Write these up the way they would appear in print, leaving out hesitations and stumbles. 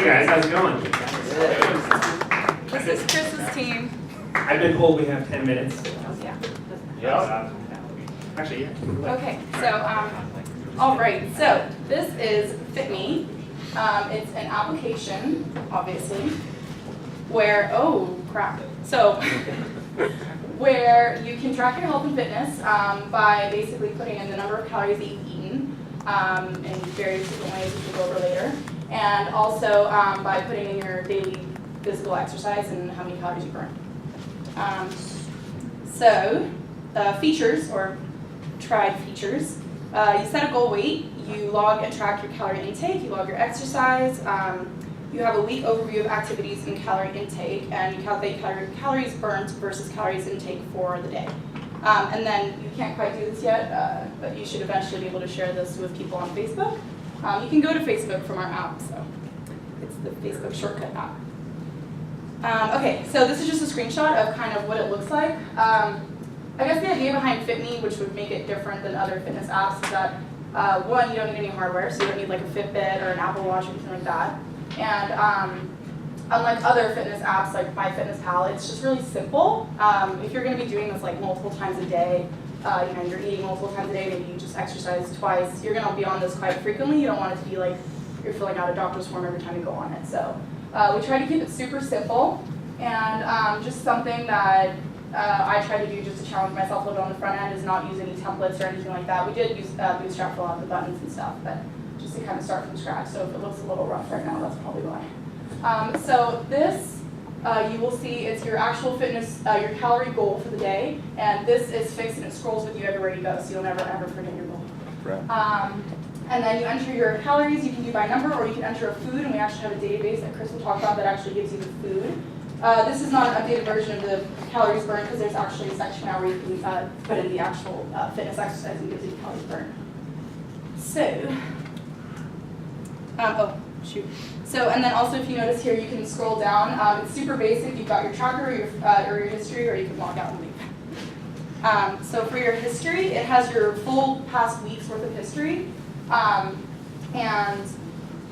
guys, how's it going? This is Chris's team. I've been told we have 10 minutes. Yeah. Yeah. Actually, yeah. Okay, so, all right, so this is FitMe. It's an application, obviously, where, oh crap. So, where you can track your health and fitness by basically putting in the number of calories that you've eaten in various different ways, which we'll go over later. And also by putting in your daily physical exercise and how many calories you burn. So, features, or tried features. You set a goal weight, you log and track your calorie intake, you log your exercise, you have a week overview of activities and calorie intake, and you calculate calories burnt versus calories intake for the day. And then you can't quite do this yet, but you should eventually be able to share this with people on Facebook. You can go to Facebook from our app, so it's the Facebook shortcut app. Okay, so this is just a screenshot of kind of what it looks like. I guess the idea behind FitMe, which would make it different than other fitness apps, is that one, you don't need any hardware, so you don't need like a Fitbit or an Apple Watch or anything like that. And unlike other fitness apps like MyFitnessPal, it's just really simple. If you're going to be doing this like multiple times a day, you're eating multiple times a day, maybe you just exercise twice, you're going to be on this quite frequently. You don't want it to be like you're filling out a doctor's form every time you go on it. So we try to keep it super simple and just something that I try to do just to challenge myself a little bit on the front end is not use any templates or anything like that. We did use Bootstrap for a lot of the buttons and stuff, but just to kind of start from scratch. So if it looks a little rough right now, that's probably why. So this, you will see it's your actual fitness, your calorie goal for the day, and this is fixed and it scrolls with you everywhere you go, so you'll never ever forget your goal. Right. And then you enter your calories. You can do by number, or you can enter a food, and we actually have a database that Chris will talk about that actually gives you the food. This is not an updated version of the calories burned because there's actually a section now where you can put in the actual fitness exercise and gives you the calories burned. So, oh shoot. So, and then also if you notice here, you can scroll down. It's super basic. You've got your tracker, or your history, or you can log out and leave. So for your history, it has your full past week's worth of history. And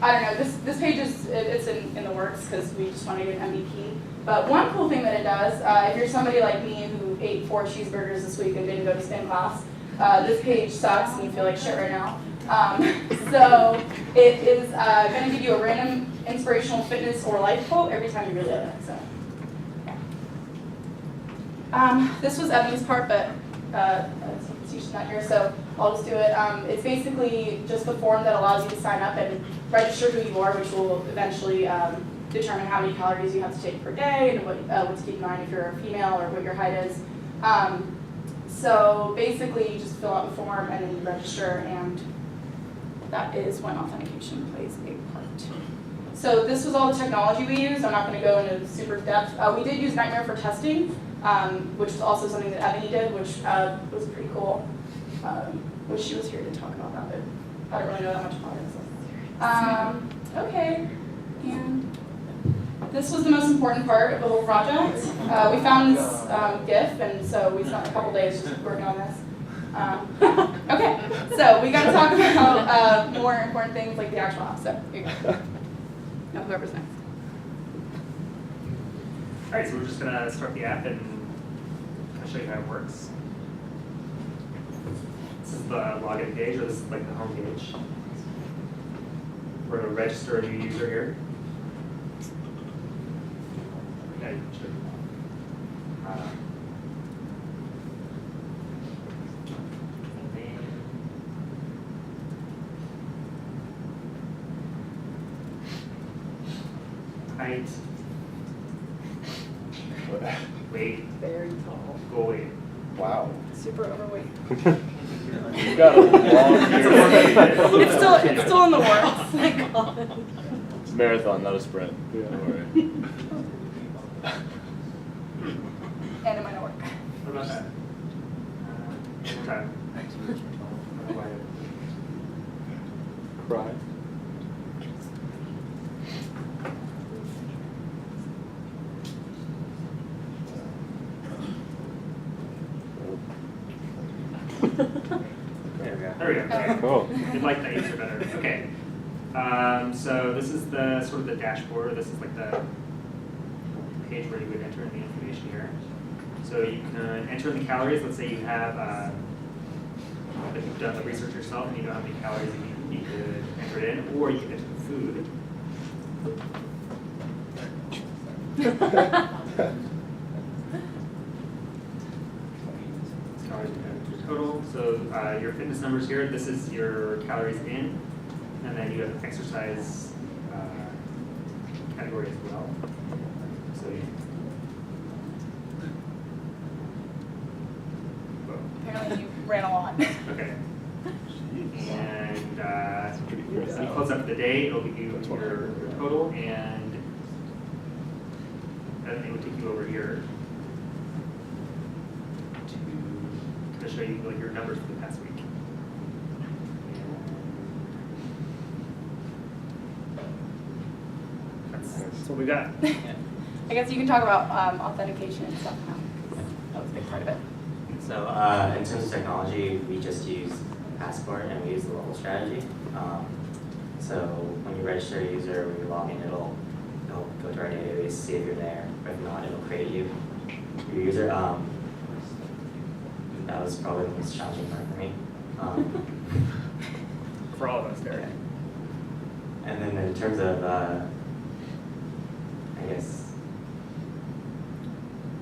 I don't know, this page is, it's in the works because we just want to get an MVP. But one cool thing that it does, if you're somebody like me who ate 4 cheeseburgers this week and didn't go to spin class, this page sucks and you feel like shit right now. So it is going to give you a random inspirational fitness or life quote every time you relive it. So, yeah. This was Ebony's part, but she's not here, so I'll just do it. It's basically just the form that allows you to sign up and register who you are, which will eventually determine how many calories you have to take per day and what to keep in mind if you're a female or what your height is. So basically you just fill out the form and then you register, and that is when authentication plays a part. So this was all the technology we used. I'm not going to go into super depth. We did use Nightmare for testing, which is also something that Ebony did, which was pretty cool. Wish she was here to talk about that, but I don't really know that much about it. So. Okay, and this was the most important part of the whole project. We found this GIF, and so we spent a couple days just working on this. Okay, so we got to talk about more important things like the actual app. So here you go. Now whoever's next. All right, so we're just going to start the app and I'll show you how it works. This is the login page, or this is like the home page. We're going to register a new user here. Okay, sure. Height. Weight. Very tall. Goal weight. Wow. Super overweight. You got a long year. It's still in the works. Thank God. It's a marathon, not a sprint. Yeah. Don't worry. And it might not work. What about that? Okay. Cry. There we go. There we go. Okay. Cool. You'd like that user better. Okay. So this is the sort of the dashboard. This is like the page where you would enter in the information here. So you can enter in the calories. Let's say you have, if you've done the research yourself and you know how many calories you could enter it in, or you can enter the food. Calories your total. So your fitness numbers here. This is your calories in, and then you have the exercise category as well. So Apparently you ran a lot. okay. And when you close up the day, it'll give you your total, and then it would take you over here to show you like your numbers for the past week. That's what we got. I guess you can talk about authentication and stuff now. That was a big part of it. So in terms of technology, we just use Passport and we use the level strategy. So when you register a user, when you log in, it'll go to our database, see if you're there. If not, it'll create your user. That was probably the most challenging part for me. For all of us there. Okay. And then in terms of, I guess,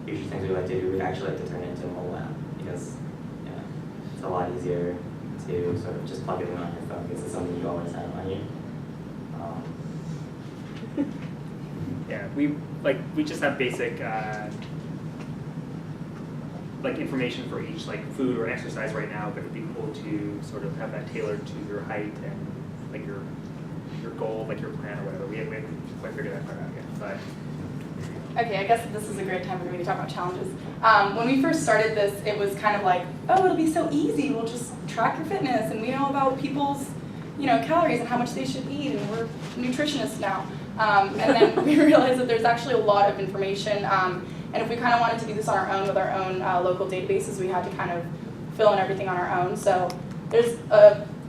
future things we like to do, we'd actually like to turn it into a mobile app because it's a lot easier to sort of just plug it in on your phone because it's something you always have on you. Yeah, we just have basic like information for each like food or exercise right now, but it'd be cool to sort of have that tailored to your height and like your goal, like your plan or whatever. We haven't quite figured that part out yet, but. Okay, I guess this is a great time for me to talk about challenges. When we first started this, it was kind of like, oh, it'll be so easy. We'll just track your fitness, and we know about people's, calories and how much they should eat, and we're nutritionists now. And then we realized that there's actually a lot of information, and if we kind of wanted to do this on our own with our own local databases, we had to kind of fill in everything on our own. So there's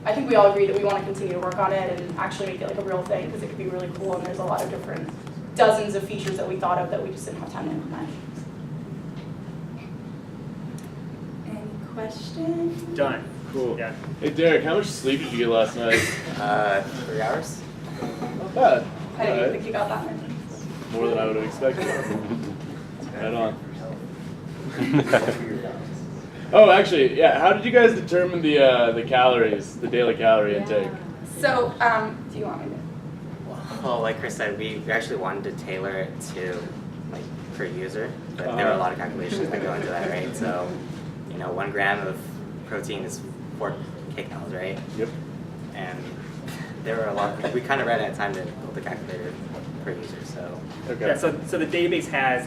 I think we all agree that we want to continue to work on it and actually make it like a real thing because it could be really cool, and there's a lot of different dozens of features that we thought of that we just didn't have time to implement. Any questions? Done. Cool. Yeah. Hey Derek, how much sleep did you get last night? 3 hours. Not bad. I didn't even Alright. think you got that many. More than I would have expected. Right on. Oh, actually, yeah. How did you guys determine the calories, the daily calorie intake? So, do you want me to? Well, like Chris said, we actually wanted to tailor it to like per user, but there were a lot of calculations that go into that, right? So, 1 gram of protein is 4 kcals, right? Yep. And there were a lot. We kind of ran out of time to build the calculator per user, so. Okay. Yeah. So the database has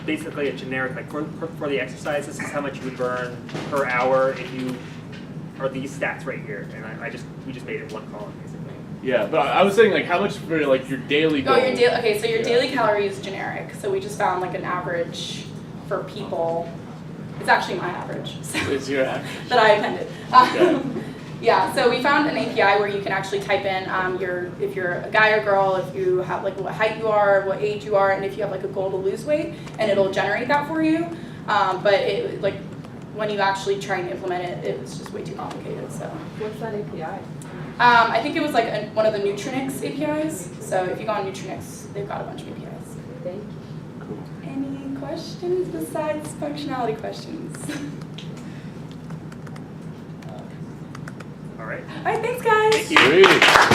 basically a generic for the exercise. This is how much you would burn per hour if you. Or these stats right here, and we just made it one column basically. Yeah, but I was saying like how much for like your daily goal? Oh, okay, so your daily calorie is generic. So we just found like an average for people. It's actually my average. So It's your average. that I appended. Okay. Yeah, so we found an API where you can actually type in if you're a guy or girl, if you have like what height you are, what age you are, and if you have like a goal to lose weight, and it'll generate that for you. But it when you actually try and implement it, it was just way too complicated. So. What's that API? I think it was like one of the Nutrinix APIs. So if you go on Nutrinix, they've got a bunch of APIs. Thank you. Any questions besides functionality questions? All right. All right, thanks guys. Thank you. Sweet.